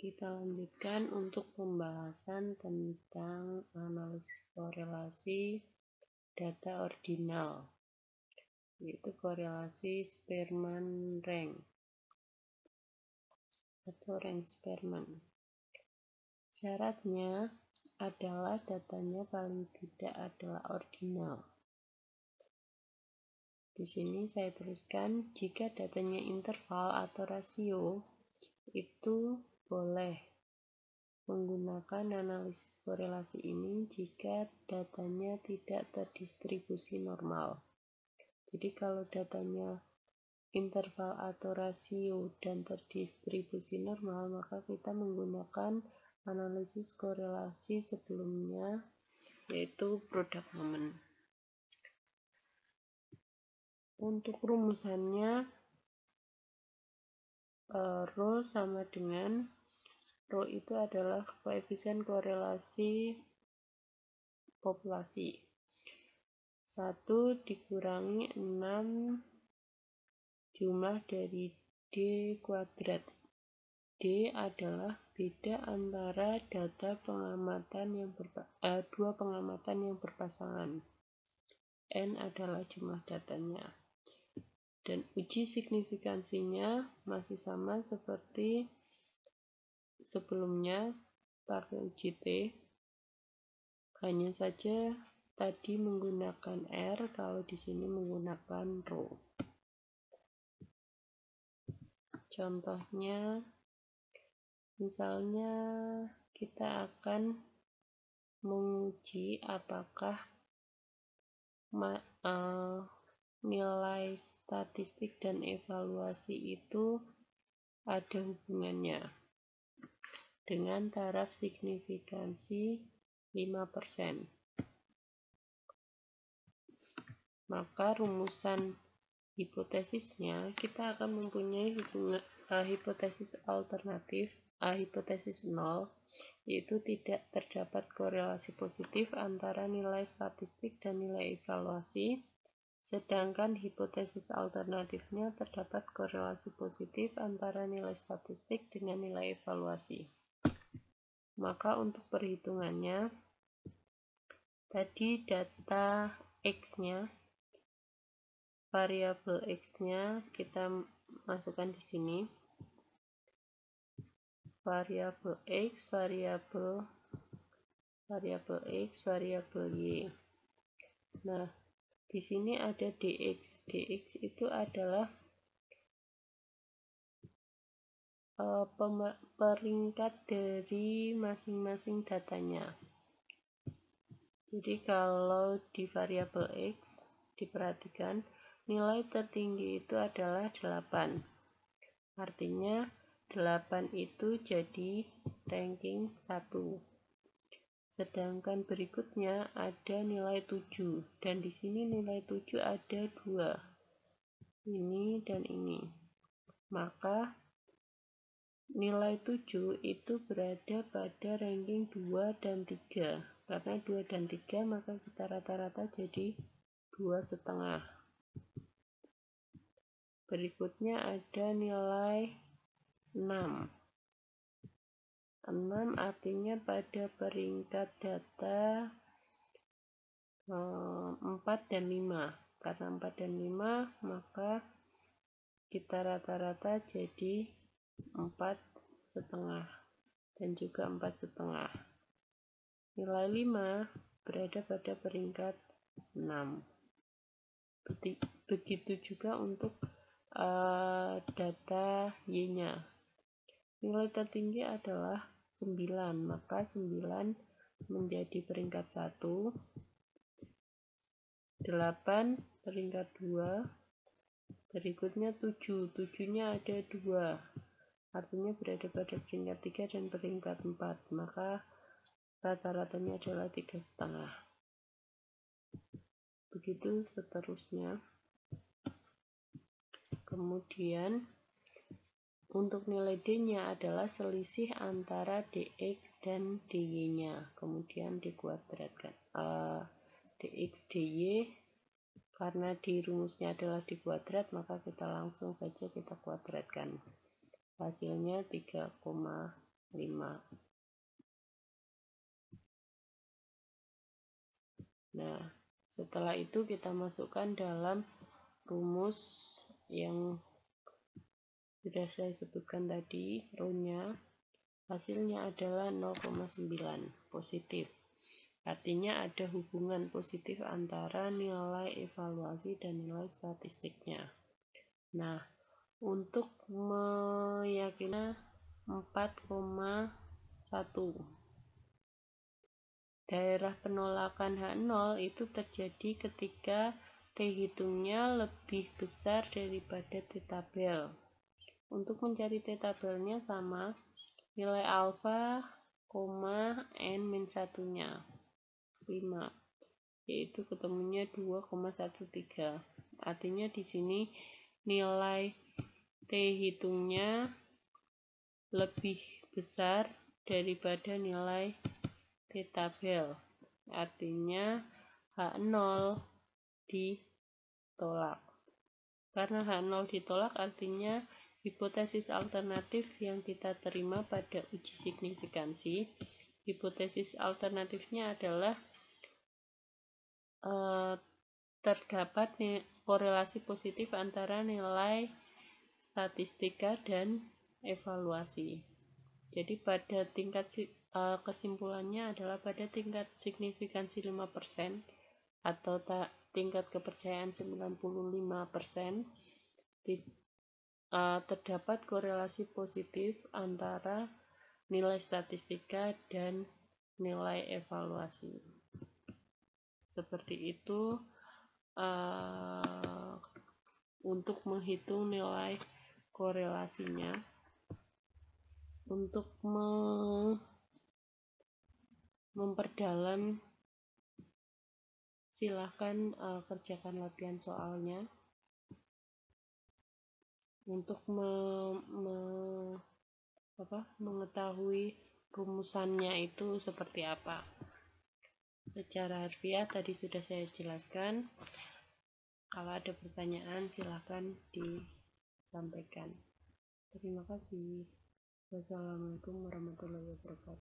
Kita lanjutkan untuk pembahasan tentang analisis korelasi data ordinal, yaitu korelasi Spearman rank atau rank Spearman. Syaratnya adalah datanya paling tidak adalah ordinal. Di sini saya tuliskan jika datanya interval atau rasio, itu boleh menggunakan analisis korelasi ini jika datanya tidak terdistribusi normal. Jadi kalau datanya interval atau rasio dan terdistribusi normal, maka kita menggunakan analisis korelasi sebelumnya, yaitu product moment. Untuk rumusannya, rho sama dengan rho itu adalah koefisien korelasi populasi. 1 dikurangi 6 jumlah dari D kuadrat. D adalah beda antara data pengamatan yang dua pengamatan yang berpasangan. N adalah jumlah datanya. Dan uji signifikansinya masih sama seperti sebelumnya, pakai uji T. Hanya saja tadi menggunakan R, kalau di sini menggunakan rho. Contohnya, misalnya kita akan menguji apakah nilai statistik dan evaluasi itu ada hubungannya dengan taraf signifikansi 5%. Maka rumusan hipotesisnya, kita akan mempunyai hipotesis alternatif, hipotesis 0, yaitu tidak terdapat korelasi positif antara nilai statistik dan nilai evaluasi, sedangkan hipotesis alternatifnya terdapat korelasi positif antara nilai statistik dengan nilai evaluasi. Maka untuk perhitungannya, tadi data X-nya, variabel X-nya kita masukkan di sini. Variabel X, variabel X, variabel Y. Nah, di sini ada dx. Dx itu adalah peringkat dari masing-masing datanya. Jadi kalau di variabel X diperhatikan, nilai tertinggi itu adalah 8. Artinya 8 itu jadi ranking 1. Sedangkan berikutnya ada nilai 7, dan di sini nilai 7 ada 2, ini dan ini. Maka nilai 7 itu berada pada ranking 2 dan 3. Karena 2 dan 3 maka kita rata-rata jadi 2,5. Berikutnya ada nilai 6. 6 artinya pada peringkat data 4 dan 5. Karena 4 dan 5 maka kita rata-rata jadi 4,5 dan juga 4,5. Nilai 5 berada pada peringkat 6. Begitu juga untuk data Y-nya. Nilai tertinggi adalah 9, maka 9 menjadi peringkat 1, 8 peringkat 2, berikutnya 7, 7-nya ada 2, artinya berada pada peringkat 3 dan peringkat 4, maka rata-ratanya adalah 3,5. Begitu seterusnya. Kemudian untuk nilai D-nya adalah selisih antara dx dan dy-nya, kemudian dikuadratkan. Dx dy, karena di rumusnya adalah dikuadrat, maka kita langsung saja kita kuadratkan. Hasilnya 3,5. 5. Nah, setelah itu kita masukkan dalam rumus yang sudah saya sebutkan tadi, rho-nya. Hasilnya adalah 0,9 positif. Artinya ada hubungan positif antara nilai evaluasi dan nilai statistiknya. Nah, untuk meyakini 4,1. Daerah penolakan H0 itu terjadi ketika T hitungnya lebih besar daripada T tabel. Untuk mencari T tabelnya sama, nilai alfa, n-1-nya 5, yaitu ketemunya 2,13. Artinya di sini nilai T hitungnya lebih besar daripada nilai T tabel. Artinya H0 ditolak. Karena H0 ditolak artinya hipotesis alternatif yang kita terima pada uji signifikansi, hipotesis alternatifnya adalah terdapat korelasi positif antara nilai statistika dan evaluasi. Jadi pada tingkat kesimpulannya adalah pada tingkat signifikansi 5% atau tingkat kepercayaan 95%, terdapat korelasi positif antara nilai statistika dan nilai evaluasi. Seperti itu untuk menghitung nilai korelasinya. Untuk memperdalam, silahkan kerjakan latihan soalnya. Untuk mengetahui rumusannya itu seperti apa secara harfiah tadi sudah saya jelaskan. Kalau ada pertanyaan silahkan disampaikan. Terima kasih. Wassalamualaikum warahmatullahi wabarakatuh.